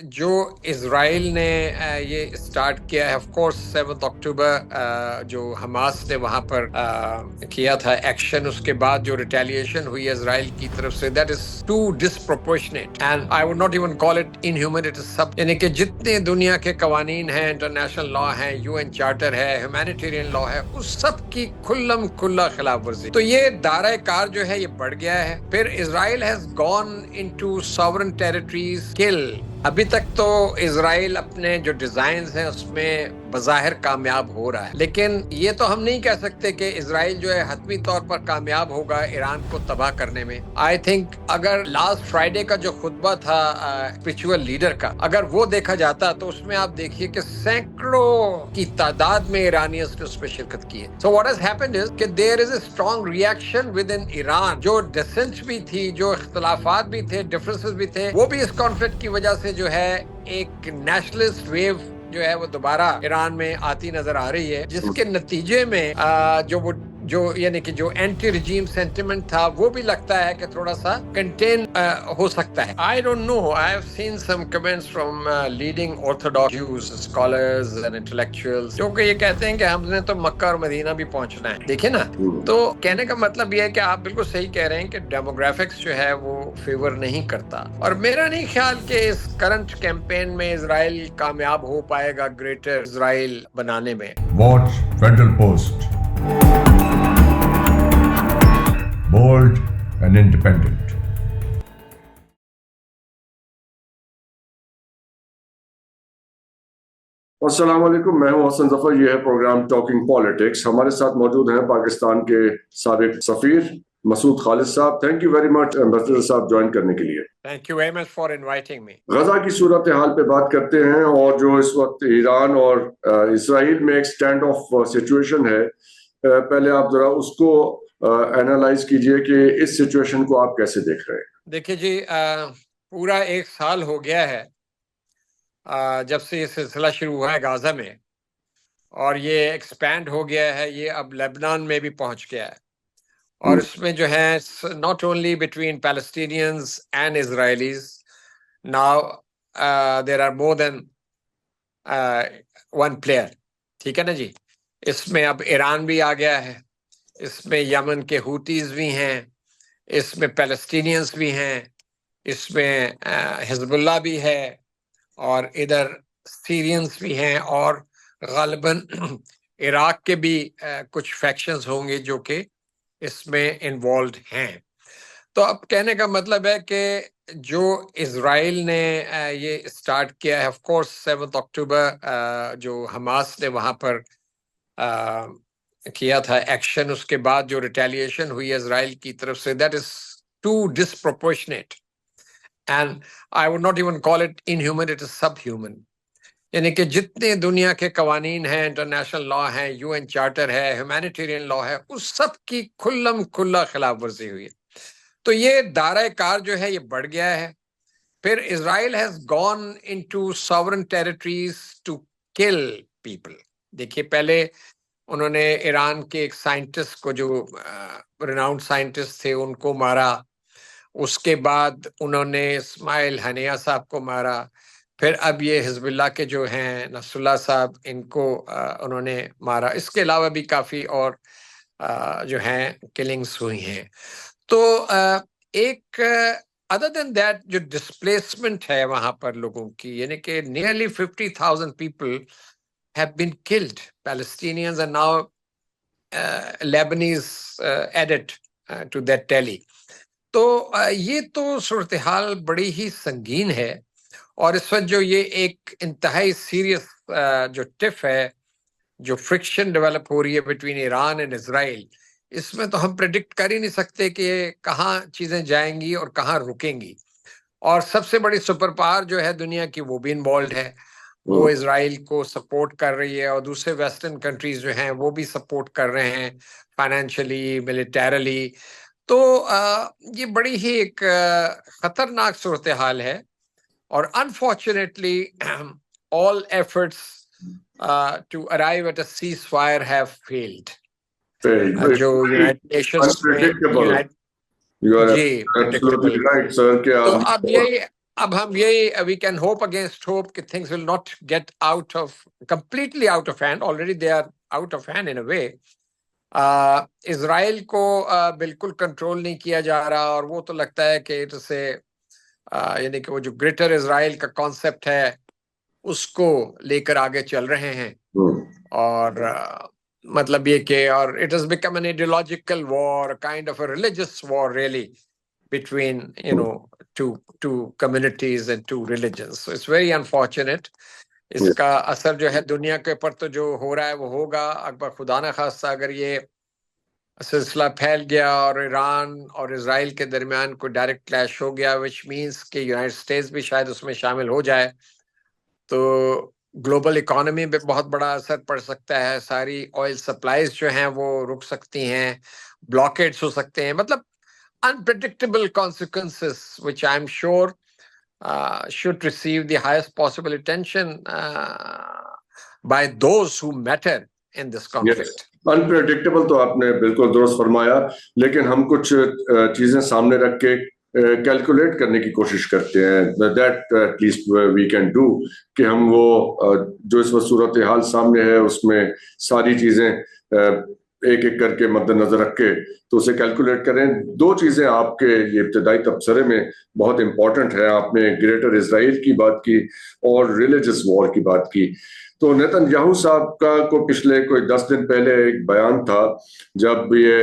جو اسرائیل نے یہ اسٹارٹ کیا ہے، آف کورس 7 اکتوبر جو حماس نے وہاں پر کیا تھا ایکشن، اس کے بعد جو ریٹیلیشن ہوئی اسرائیل کی طرف سے، that is too disproportionate and I would not even call it inhuman, it is sub, یعنی کہ جتنے دنیا کے قوانین ہیں، انٹرنیشنل لا ہیں، یو این چارٹر ہے، ہیومینیٹیرین لا ہے، اس سب کی کھلم کھلا خلاف ورزی. تو یہ دائرہ کار جو ہے یہ بڑھ گیا ہے. پھر Israel has gone into sovereign territories کل. ابھی تک تو اسرائیل اپنے جو ڈیزائنز ہیں اس میں بظاہر کامیاب ہو رہا ہے، لیکن یہ تو ہم نہیں کہہ سکتے کہ اسرائیل جو ہے حتمی طور پر کامیاب ہوگا ایران کو تباہ کرنے میں. آئی تھنک اگر لاسٹ فرائیڈے کا جو خطبہ تھا اسپرچول لیڈر کا، اگر وہ دیکھا جاتا تو اس میں آپ دیکھیے کہ سینکڑوں کی تعداد میں ایرانیز نے اس میں شرکت کی ہے. So what has happened is کہ there is a strong reaction within Iran ایران. جو ڈسنٹ بھی تھی، جو اختلافات بھی تھے، ڈفرینسز بھی تھے، وہ بھی اس کانفلکٹ کی وجہ سے جو ہے ایک نیشنلسٹ ویو جو ہے وہ دوبارہ ایران میں آتی نظر آ رہی ہے، جس کے نتیجے میں جو یعنی کہ جو اینٹی رجیم سینٹیمنٹ تھا وہ بھی لگتا ہے کہ تھوڑا سا کنٹین ہو سکتا ہے. I don't know, I have seen some comments from leading orthodox Jews scholars and intellectuals, جو کہ یہ کہتے ہیں کہ ہم نے تو مکہ اور مدینہ بھی پہنچنا ہے. دیکھیں نا، تو کہنے کا مطلب یہ ہے کہ آپ بالکل صحیح کہہ رہے ہیں کہ ڈیموگرافکس جو ہے وہ فیور نہیں کرتا، اور میرا نہیں خیال کہ اس کرنٹ کیمپین میں اسرائیل کامیاب ہو پائے گا گریٹر اسرائیل بنانے میں. Watch federal post, bold and independent. السلام علیکم، میں ہوں حسن ظفر. یہ ہے پروگرام ٹاکنگ پالیٹکس. ہمارے ساتھ موجود ہیں پاکستان کے سابق سفیر مسعود خالد صاحب. Thank you very much ambassador صاحب جوائن کرنے کے لیے. Thank you very much for inviting me. Gaza کی صورتحال پہ بات کرتے ہیں، اور جو اس وقت ایران اور اسرائیل میں ایک اسٹینڈ آف سچویشن ہے. پہلے آپ ذرا اس کو اینالائز کیجئے کہ اس سچویشن کو آپ کیسے دیکھ رہے ہیں. دیکھیے جی، پورا 1 سال ہو گیا ہے جب سے یہ سلسلہ شروع ہوا ہے غزہ میں، اور یہ ایکسپینڈ ہو گیا ہے، یہ اب لیبنان میں بھی پہنچ گیا ہے. اور اس میں جو ہے not only between Palestinians and Israelis, now there are more than one player. ٹھیک ہے نا جی. اس میں اب ایران بھی آ گیا ہے، اس میں یمن کے ہوتیز بھی ہیں، اس میں پیلسٹینینز بھی ہیں، اس میں حزب اللہ بھی ہے، اور ادھر سیرینز بھی ہیں، اور غالباً عراق کے بھی کچھ فیکشنز ہوں گے جو کہ اس میں انوالوڈ ہیں. تو اب کہنے کا مطلب ہے کہ جو اسرائیل نے یہ اسٹارٹ کیا ہے، آف کورس 7 اکتوبر جو حماس نے وہاں پر کیا تھا ایکشن، اس کے بعد جو ریٹیلیشن ہوئی اسرائیل کی طرف سے، that is too disproportionate and I would not even call it inhuman, it is sub human. یعنی کہ جتنے دنیا کے قوانین ہیں، انٹرنیشنل لا ہیں، یو این چارٹر ہے، ہیومینیٹیرین لا ہے، اس سب کی کھلم کھلا خلاف ورزی ہوئی ہے. تو یہ دائرہ کار جو ہے یہ بڑھ گیا ہے. پھر Israel has gone into sovereign territories to kill people. دیکھیے، پہلے انہوں نے ایران کے ایک سائنٹسٹ کو، جو ریناؤنڈ سائنٹسٹ تھے، ان کو مارا. اس کے بعد انہوں نے اسماعیل ہنیہ صاحب کو مارا. پھر اب یہ حزب اللہ کے جو ہیں نصر اللہ صاحب، ان کو انہوں نے مارا. اس کے علاوہ بھی کافی اور جو ہیں کلنگز ہوئی ہیں. تو ایک ادر دین دیٹ جو ڈسپلیسمنٹ ہے وہاں پر لوگوں کی، یعنی کہ nearly 50,000 people have been killed, Palestinians, and now Lebanese added to that tally. تو یہ تو صورتحال بڑی ہی سنگین ہے، اور اس وقت جو یہ ایک انتہائی سیریس جو ٹف ہے، جو فرکشن ڈیولپ ہو رہی ہے بٹوین ایران اینڈ اسرائیل، اس میں تو ہم پریڈکٹ کر ہی نہیں سکتے کہ کہاں چیزیں جائیں گی اور کہاں رکیں گی. اور سب سے بڑی سپر پاور جو ہے دنیا کی، وہ بھی انوالوڈ ہے. وہ اسرائیل کو سپورٹ کر رہی ہے، اور دوسرے ویسٹرن کنٹریز جو ہیں وہ بھی سپورٹ کر رہے ہیں فائنینشلی، ملیٹریلی. تو یہ بڑی ہی ایک خطرناک صورتحال ہے. اور unfortunately all efforts to arrive at a ceasefire have failed. جو یونائٹڈ نیشنز میں جی predictable. تو اب اب ہم یہی we can hope against hope کہ things will not get completely out of hand. Already they are out of hand in a way. اسرائیل کو بالکل کنٹرول نہیں کیا جا رہا، اور وہ تو لگتا ہے کہ اسے یعنی کہ وہ جو گریٹر اسرائیل کا کانسیپٹ ہے اس کو لے کر آگے چل رہے ہیں، اور مطلب یہ کہ اور it has become an ideological war, kind of a religious war really between two communities and two religions. So it's very unfortunate. اس کا اثر جو ہے دنیا کے اوپر تو جو ہو رہا ہے وہ ہوگا، اکبر خدا نہ خواستہ اگر یہ سلسلہ پھیل گیا اور ایران اور اسرائیل کے درمیان کوئی ڈائریکٹ کلیش ہو گیا، وچ مینس کہ یونائٹڈ اسٹیٹس بھی شاید اس میں شامل ہو جائے، تو گلوبل اکانومی پہ بہت بڑا اثر پڑ سکتا ہے. ساری آئل سپلائیز جو ہیں وہ رک سکتی ہیں، بلاکیٹس ہو سکتے ہیں، مطلب unpredictable consequences which I'm sure should receive the highest possible attention by those who matter in this conflict. Unpredictable تو آپ نے بالکل درست فرمایا، لیکن ہم کچھ چیزیں سامنے رکھ کے کیلکولیٹ کرنے کی کوشش کرتے ہیں. that at least we can do کہ ہم وہ جو اس وقت صورتحال سامنے ہے اس میں ساری چیزیں ایک ایک کر کے مد نظر رکھ کے تو اسے کیلکولیٹ کریں. دو چیزیں آپ کے یہ ابتدائی تبصرے میں بہت امپورٹنٹ ہے. آپ نے گریٹر اسرائیل کی بات کی اور ریلیجس وار کی بات کی. تو نیتن یاہو صاحب کا کو پچھلے کوئی 10 دن پہلے ایک بیان تھا جب یہ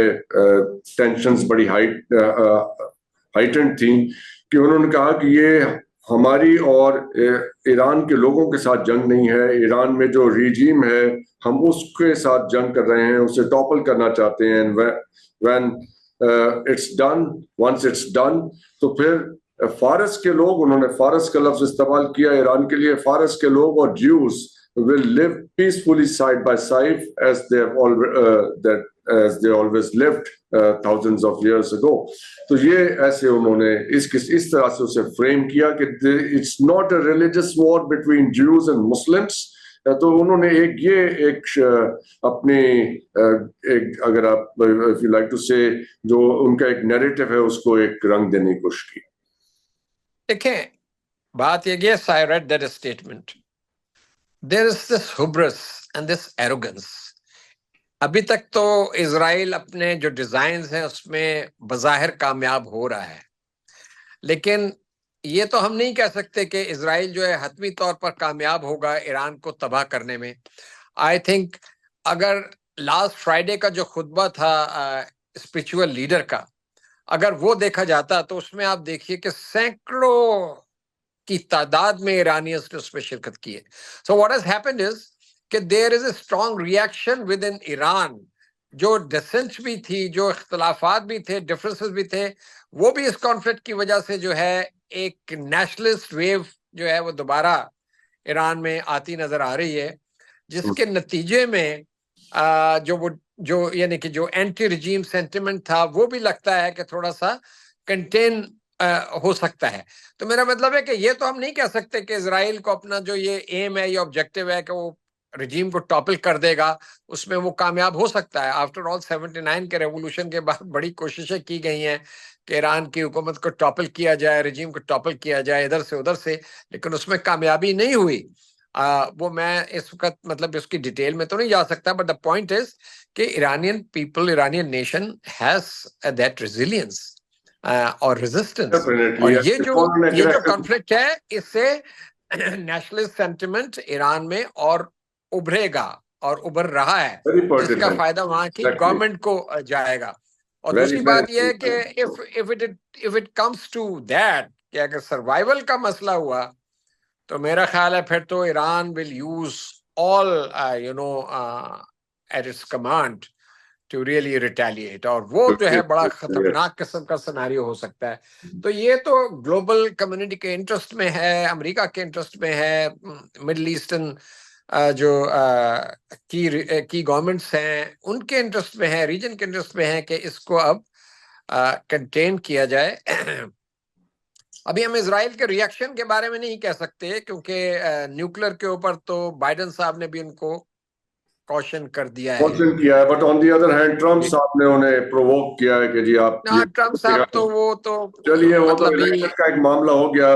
ٹینشنز بڑی ہائٹنڈ تھیں کہ انہوں نے کہا کہ یہ ہماری اور ایران کے لوگوں کے ساتھ جنگ نہیں ہے، ایران میں جو ریجیم ہے ہم اس کے ساتھ جنگ کر رہے ہیں، اسے ٹاپل کرنا چاہتے ہیں. when it's done, once it's done تو پھر فارس کے لوگ، انہوں نے فارس کا لفظ استعمال کیا ایران کے لیے، فارس کے لوگ اور Jews will live peacefully side by side as they always lived thousands of years ago. تو یہ ایسے انہوں نے اس طرح سے اسے فریم کیا کہ it's not a religious war between Jews and Muslims. تو انہوں نے ایک اپنی اگر آپ if you like to say جو ان کا ایک نیریٹو ہے اس کو ایک رنگ دینے کی کوشش کی. دیکھیں بات یہ ہے، I read that statement. There is this hubris and this arrogance. ابھی تک تو اسرائیل اپنے جو ڈیزائنز ہیں اس میں بظاہر کامیاب ہو رہا ہے، لیکن یہ تو ہم نہیں کہہ سکتے کہ اسرائیل جو ہے حتمی طور پر کامیاب ہوگا ایران کو تباہ کرنے میں. آئی تھنک اگر لاسٹ فرائیڈے کا جو خطبہ تھا اسپرچول لیڈر کا، اگر وہ دیکھا جاتا تو اس میں آپ دیکھیے کہ سینکڑوں کی تعداد میں ایرانیز نے اس میں شرکت کی ہے. So what has happened is کہ there is a strong reaction within Iran ایران. جو ڈسنٹ بھی تھی، جو اختلافات بھی تھے، ڈفرینسز بھی تھے، وہ بھی اس کانفلکٹ کی وجہ سے جو ہے ایک نیشنلسٹ ویو جو ہے وہ دوبارہ ایران میں آتی نظر آ رہی ہے، جس کے نتیجے میں جو یعنی کہ جو اینٹی رجیم سینٹیمنٹ تھا وہ بھی لگتا ہے کہ تھوڑا سا کنٹین ہو سکتا ہے. تو میرا مطلب ہے کہ یہ تو ہم نہیں کہہ سکتے کہ اسرائیل کو اپنا جو یہ ایم ہے، یہ آبجیکٹیو ہے کہ وہ رجیم کو ٹاپل کر دے گا، اس میں وہ کامیاب ہو سکتا ہے. آفٹر آل 79 کے ریولوشن کے بعد بڑی کوششیں کی گئی ہیں کہ ایران کی حکومت کو ٹاپل کیا جائے، رجیم کو ٹاپل کیا جائے ادھر سے ادھر سے، لیکن اس میں کامیابی نہیں ہوئی. وہ میں اس وقت مطلب اس کی ڈیٹیل میں تو نہیں جا سکتا، بٹ دا پوائنٹ از کہ Iranian people, Iranian nation has that resilience اور ریزسٹنس. اور یہ جو کانفلکٹ ہے اس سے نیشنلسٹ سینٹیمنٹ ایران میں اور ابھرے گا اور ابھر رہا ہے، جس کا فائدہ وہاں کی گورنمنٹ کو جائے گا. اور دوسری بات یہ ہے کہ if it comes to that کہ اگر سروائیول کا مسئلہ ہوا تو میرا خیال ہے پھر تو Iran will use all at its command to really retaliate، اور وہ جو ہے بڑا خطرناک قسم کا سیناریو ہو سکتا ہے. تو یہ تو گلوبل کمیونٹی کے انٹرسٹ میں ہے، امریکہ کے انٹرسٹ میں ہے، مڈل ایسٹرن جو کی گورنمنٹس ہیں ان کے انٹرسٹ میں ہے، ریجن کے انٹرسٹ میں ہے کہ اس کو اب کنٹین کیا جائے. ابھی ہم اسرائیل کے ریئیکشن کے بارے میں نہیں کہہ سکتے کیونکہ نیوکلیر کے اوپر تو بائیڈن صاحب نے بھی ان کو کوشن کر دیا ہے، but on the other hand Trump صاحب نے انہیں پرووک کیا ہے کہ جی آپ ٹرمپ صاحب تو وہ تو چلیے وہ تو مطلب الیکشن کا ایک معاملہ ہو گیا،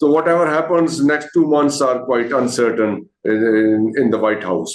So whatever happens, next 2 months are quite uncertain in the White House.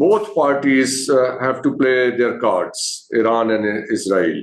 both parties have to play their cards, Iran and Israel.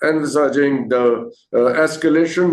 envisaging the escalation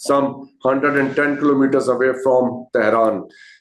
some 110 kilometers away from Tehran.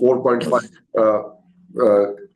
4.5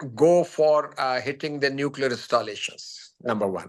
go for hitting the nuclear installations, number one.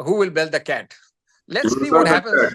who will bell the cat? Let's see what happens.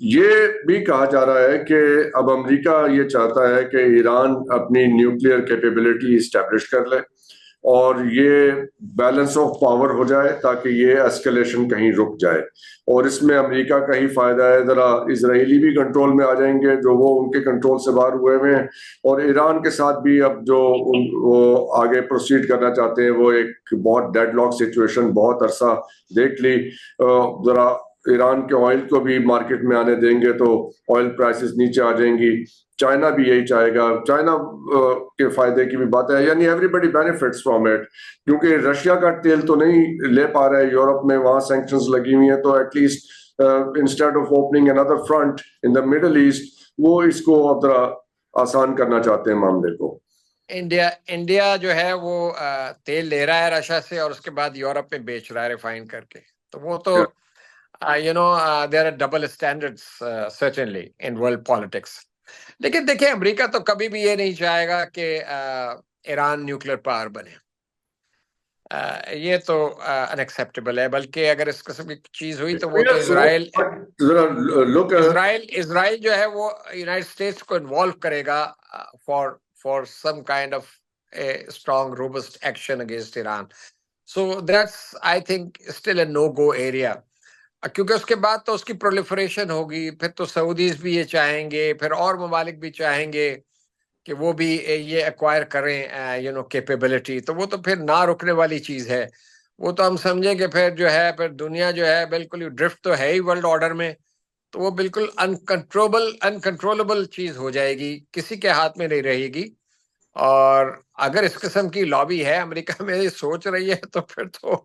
یہ بھی کہا جا رہا ہے کہ اب امریکہ یہ چاہتا ہے کہ ایران اپنی نیوکلیئر کیپیبلٹی اسٹیبلش کر لے اور یہ بیلنس آف پاور ہو جائے تاکہ یہ اسکلیشن کہیں رک جائے، اور اس میں امریکہ کا ہی فائدہ ہے. ذرا اسرائیلی بھی کنٹرول میں آ جائیں گے جو وہ ان کے کنٹرول سے باہر ہوئے ہوئے ہیں، اور ایران کے ساتھ بھی اب جو وہ آگے پروسیڈ کرنا چاہتے ہیں، وہ ایک بہت ڈیڈ لاک سچویشن بہت عرصہ دیکھ لی. ذرا ایران کے آئل کو بھی مارکیٹ میں آنے دیں گے تو آئل پرائسز نیچے آ جائیں گی. چائنا بھی یہی چاہے گا، چائنا کے فائدے کی بھی بات ہے، یعنی everybody benefits from it, کیونکہ رشیا کا تیل تو نہیں لے پا رہا ہے یورپ میں، وہاں سینکشنز لگی ہوئی ہیں، تو at least instead of opening another front in the Middle East وہ اس کو اب ذرا آسان کرنا چاہتے ہیں معاملے کو. انڈیا جو ہے وہ تیل لے رہا ہے رشیا سے اور اس کے بعد یورپ میں بیچ رہا ہے ریفائن کر کے، تو وہ تو there are double standards certainly in world politics. لیکن دیکھیں امریکہ تو کبھی بھی یہ نہیں چاہے گا کہ ایران نیوکلیر پاور بنے، یہ تو انیکسیپٹیبل ہے. بلکہ اگر اس قسم کی چیز ہوئی تو وہ تو اسرائیل جو ہے وہ یونائٹڈ اسٹیٹس کو انوالو کرے گا for some kind of strong robust action against Iran. So that's I think still a no go area, کیونکہ اس کے بعد تو اس کی پرولیفریشن ہوگی، پھر تو سعودیز بھی یہ چاہیں گے، پھر اور ممالک بھی چاہیں گے کہ وہ بھی یہ ایکوائر کریں کیپیبلٹی، تو وہ تو پھر نہ رکنے والی چیز ہے. وہ تو ہم سمجھیں کہ پھر جو ہے پھر دنیا جو ہے بالکل ڈرفٹ تو ہے ہی ورلڈ آرڈر میں، تو وہ بالکل انکنٹرولبل چیز ہو جائے گی، کسی کے ہاتھ میں نہیں رہے گی. اور اگر اس قسم کی لابی ہے امریکہ میں یہ سوچ رہی ہے تو پھر تو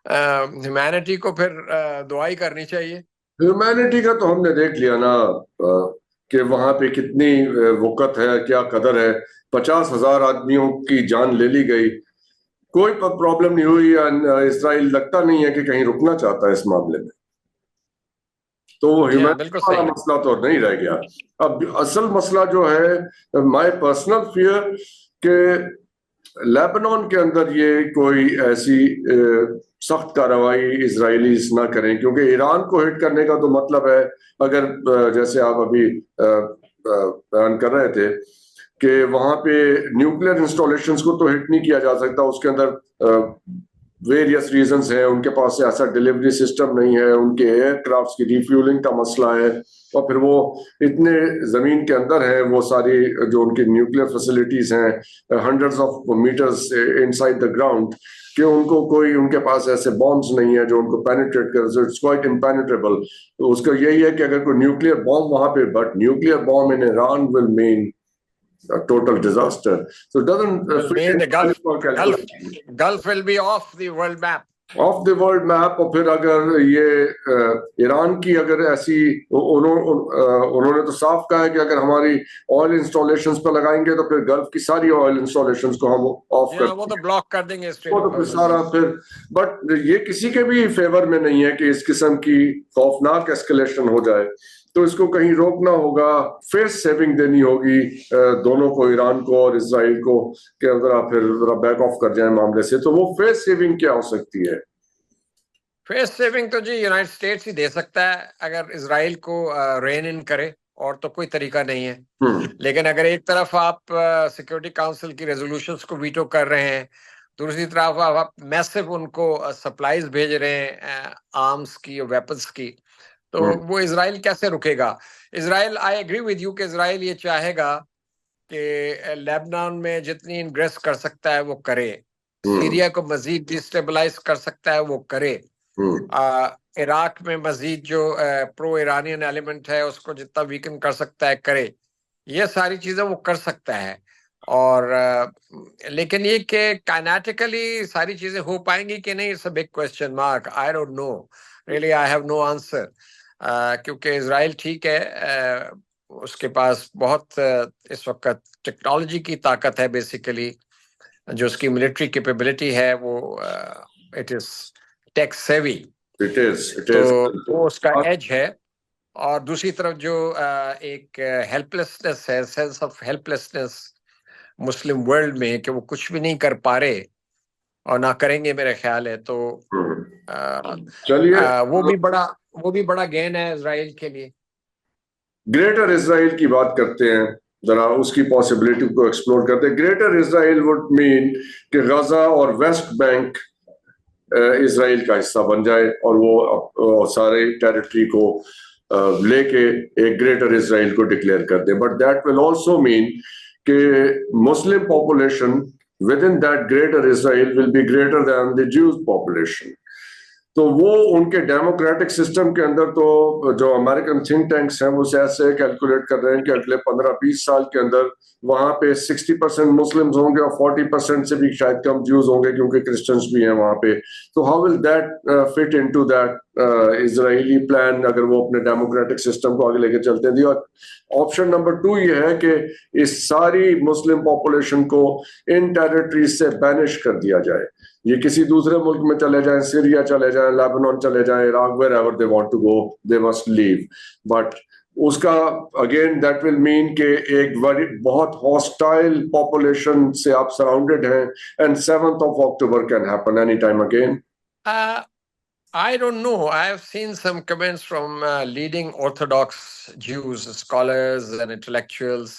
ہیومینٹی کو پھر دعائی کرنی چاہیے. ہیومینٹی کا تو ہم نے دیکھ لیا نا کہ وہاں پہ کتنی وقت ہے، کیا قدر ہے. 50,000 آدمیوں کی جان لے لی گئی، کوئی پرابلم نہیں ہوئی. اسرائیل لگتا نہیں ہے کہ کہیں رکنا چاہتا ہے اس معاملے میں، تو وہ جی ہاں، ہیومینٹی بالکل والا صحیح. مسئلہ تو نہیں رہ گیا. اب اصل مسئلہ جو ہے مائی پرسنل فیئر کہ لیبنان کے اندر یہ کوئی ایسی سخت کارروائی اسرائیلیز نہ کریں، کیونکہ ایران کو ہٹ کرنے کا تو مطلب ہے، اگر جیسے آپ ابھی بیان کر رہے تھے کہ وہاں پہ نیوکلیر انسٹالیشنز کو تو ہٹ نہیں کیا جا سکتا، اس کے اندر ویریس ریزنز ہیں، ان کے پاس ایسا ڈیلیوری سسٹم نہیں ہے، ان کے ایئر کرافٹس کی ریفیولنگ کا مسئلہ ہے، اور پھر وہ اتنے زمین کے اندر ہیں، وہ ساری جو ان کی نیوکلیر فیسلٹیز ہیں hundreds of meters inside the ground, کہ ان کو کوئی ان کے پاس ایسے بامبس نہیں ہیں جو ان کو پینیٹریٹ کرے. It's quite impenetrable. تو اس کا یہی ہے کہ اگر کوئی نیوکلیر بام وہاں پہ، but nuclear bomb in Iran will mean a total disaster. So it doesn't fit The into our calculation. Gulf will be off the world map. Of the world map. اور پھر اگر یہ ایران کی اگر ایسی انہوں نے تو صاف کہا ہے کہ اگر ہماری آئل انسٹالیشنز پہ لگائیں گے تو پھر گلف کی ساری آئل انسٹالیشنز کو ہم آف کر وہ تو بلاک کر دیں گے وہ تو پھر سارا پھر. بٹ یہ کسی کے بھی فیور میں نہیں ہے کہ اس قسم کی خوفناک ایسکلیشن ہو جائے، تو اس کو کہیں روکنا ہوگا. فیس سیونگ دینی ہوگی دونوں کو، ایران کو اور اسرائیل کو، کہ ذرا بیک آف کر جائیں معاملے سے. تو وہ فیس سیونگ کیا ہو سکتی ہے؟ فیس سیونگ تو جی یونائٹڈ اسٹیٹس ہی دے سکتا ہے اگر اسرائیل کو رین ان کرے، اور تو کوئی طریقہ نہیں ہے. لیکن اگر ایک طرف آپ سیکورٹی کاؤنسل کی ریزولوشنز کو ویٹو کر رہے ہیں، دوسری طرف آپ میسو ان کو سپلائیز بھیج رہے ہیں آرمز کی اور ویپنز کی، تو وہ اسرائیل کیسے رکے گا؟ اسرائیل، آئی ایگری ود یو کہ اسرائیل یہ چاہے گا کہ لیبنان میں جتنی انگریس کر سکتا ہے وہ کرے، سیریا کو مزید ڈیسٹیبلائز کر سکتا ہے وہ کرے، عراق میں مزید جو پرو ایرانین ایلیمنٹ ہے اس کو جتنا ویکن کر سکتا ہے کرے. یہ ساری چیزیں وہ کر سکتا ہے. اور لیکن یہ کہ کائنیٹیکلی ساری چیزیں ہو پائیں گی کہ نہیں، it's a big question mark. I don't know really, I have no answer. کیونکہ اسرائیل ٹھیک ہے، اس کے پاس بہت اس وقت ٹیکنالوجی کی طاقت ہے، بیسیکلی جو اس کی ملٹری کیپیبلٹی ہے وہ اٹ از ٹیک سیوی، تو وہ اس کا ایج ہے. اور دوسری طرف جو ایک ہیلپ لیسنس ہے، sense of help lessons Muslim world میں، کہ وہ کچھ بھی نہیں کر پا رہے، اور نہ کریں گے میرے خیال ہے. تو چلیے وہ بھی بڑا گین ہے اسرائیل کے لیے. گریٹر اسرائیل کی بات کرتے ہیں, ذرا اس کی پاسبلٹی کو ایکسپلور کرتے ہیں. گریٹر اسرائیل وڈ مین کہ غزہ اور ویسٹ بینک اسرائیل کا حصہ بن جائے اور وہ سارے ٹیریٹری کو لے کے ایک گریٹر اسرائیل کو ڈکلیئر کر دیں. But that will also mean کہ Muslim population with in that greater Israel will be greater than the Jews population. تو وہ ان کے ڈیموکریٹک سسٹم کے اندر تو جو امریکن تھنک ٹینکس ہیں وہ ایسے کیلکولیٹ کر رہے ہیں کہ اگلے 15-20 سال کے اندر وہاں پہ 60% مسلمز ہوں گے اور 40% سے بھی شاید کم جیوز ہوں گے کیونکہ کرسچنس بھی ہیں وہاں پہ. تو how will that fit into that Israeli plan اگر وہ اپنے ڈیموکریٹک سسٹم کو آگے لے کے چلتے ہیں. آپشن نمبر 2 یہ ہے کہ اس ساری مسلم پاپولیشن کو ان ٹیریٹریز سے بینش کر دیا جائے, یہ کسی دوسرے ملک میں چلے جائیں, سیریا چلے جائیں, لیبنان چلے جائیں, Iraq, wherever they want to go, they must leave. But اس کا اگین دیٹ ول مین کہ ایک بہت ہاسٹائل پاپولیشن سے آپ سراؤنڈیڈ ہیں and 7th of October can happen any time again. I don't know. I have seen some comments from leading Orthodox Jews, scholars and intellectuals,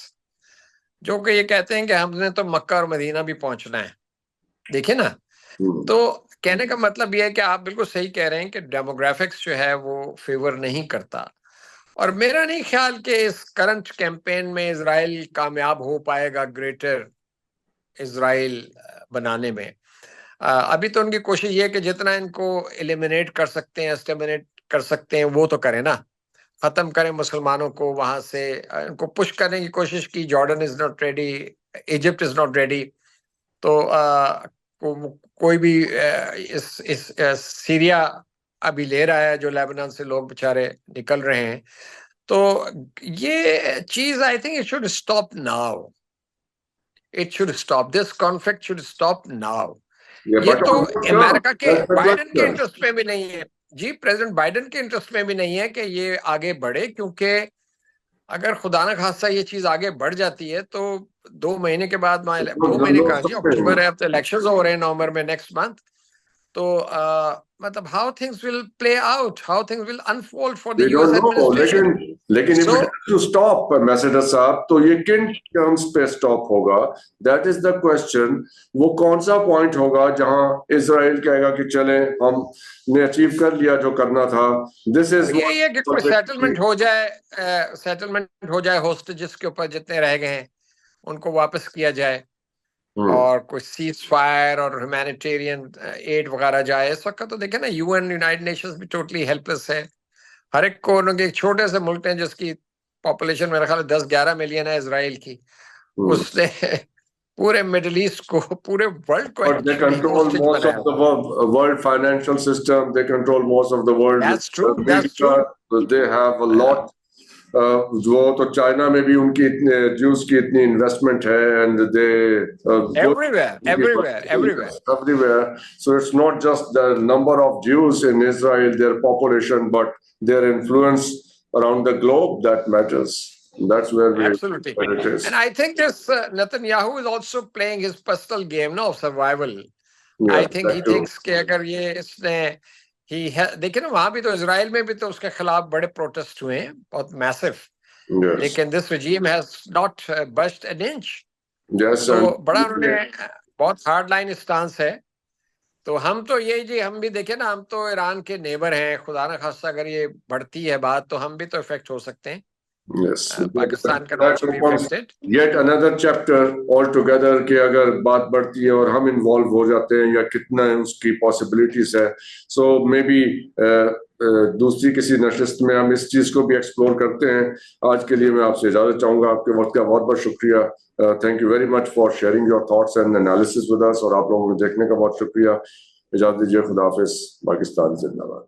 جو کہ یہ کہتے ہیں کہ ہم نے تو مکہ اور مدینہ بھی پہنچنا ہے. دیکھیں نا, تو کہنے کا مطلب یہ ہے کہ آپ بالکل صحیح کہہ رہے ہیں کہ ڈیموگرافکس جو ہے وہ فیور نہیں کرتا. اور میرا نہیں خیال کہ اس کرنٹ کیمپین میں اسرائیل کامیاب ہو پائے گا گریٹر اسرائیل بنانے میں. ابھی تو ان کی کوشش یہ ہے کہ جتنا ان کو ایلیمینیٹ کر سکتے ہیں, اسٹیمنیٹ کر سکتے ہیں, وہ تو کریں نا, ختم کریں مسلمانوں کو وہاں سے, ان کو پش کرنے کی کوشش کی. Jordan is not ready, Egypt is not ready. تو کوئی بھی سیریا ابھی لے رہا ہے جو لیبنان سے لوگ بےچارے نکل رہے ہیں. تو یہ چیز I think it should stop now. It should stop, this conflict should stop now. یہ تو امریکہ کے بائیڈن کے انٹرسٹ میں بھی نہیں ہے جی, پریزیڈنٹ بائیڈن کے انٹرسٹ میں بھی نہیں ہے کہ یہ آگے بڑھے, کیونکہ اگر خدا نہ خواستہ یہ چیز آگے بڑھ جاتی ہے تو 2 مہینے کے بعد, 2 مہینے کہاں جی, اکتوبر ہے, اب تو الیکشنز ہو رہے ہیں نومبر میں, نیکسٹ منتھ. تو مطلب how things will play out, how things will unfold for the US administration. لیکن if it has to stop, Ambassador صاحب, تو یہ کن ٹرمز پہ سٹاپ ہوگا, that is the question. وہ کون سا پوائنٹ ہوگا جہاں اسرائیل کہے گا کہ چلیں ہم نے اچیو کر لیا جو کرنا تھا. This is یہ ہے کہ کوئی سیٹلمنٹ ہو جائے ہوسٹیجز کے اوپر جتنے رہ گئے ہیں ان کو واپس کیا جائے, اور کوئی سیز فائر اور ہیومینیٹیرین ایڈ وغیرہ جائے. اس وقت تو دیکھیں نا, UN یونائٹڈ نیشنز بھی ٹوٹلی ہیلپ لیس ہے. ہر ایک کو ان کے ایک چھوٹے سے ملک ہیں جس کی پاپولیشن میرا خیال 10-11 ملین ہے اسرائیل کی, اس نے پورے مڈل ایسٹ کو, پورے ورلڈ کو they control most of the world financial system, they control most of the world. That's true, that's true. They have a lot. وہ تو چائنا میں بھی ان کی اتنے جوس کی اتنی انویسٹمنٹ ہے, and they everywhere. So it's not just the number of Jews in Israel, their population, but their influence around the globe that matters. That's where absolutely it is. And I think this Netanyahu is also playing his personal game of survival. I think he thinks کہ اگر یہ اس نے دیکھیں نا, وہاں بھی تو اسرائیل میں بھی تو اس کے خلاف بڑے پروٹیسٹ ہوئے ہیں, بہت میسو, لیکن دس regime has not budged an inch. تو بڑا انہوں نے بہت ہارڈ لائن اسٹانس ہے. تو ہم تو یہ جی, ہم بھی دیکھیں نا, ہم تو ایران کے نیبر ہیں, خدا نہ خواستہ اگر یہ بڑھتی ہے بات تو ہم بھی تو افیکٹ ہو سکتے ہیں. پاکستان کا also be affected. Yet another chapter altogether کہ اگر بات بڑھتی ہے اور ہم انوالو ہو جاتے ہیں یا کتنا اس کی پاسبلٹیز ہے. سو مے بی دوسری کسی نشست میں ہم اس چیز کو بھی ایکسپلور کرتے ہیں. آج کے لیے میں آپ سے اجازت چاہوں گا. آپ کے وقت کا بہت بہت شکریہ. Thank you very much for sharing your thoughts and analysis with us, اور آپ لوگوں کو دیکھنے کا بہت شکریہ. اجازت دیجیے, خدا حافظ. پاکستان زندہ باد.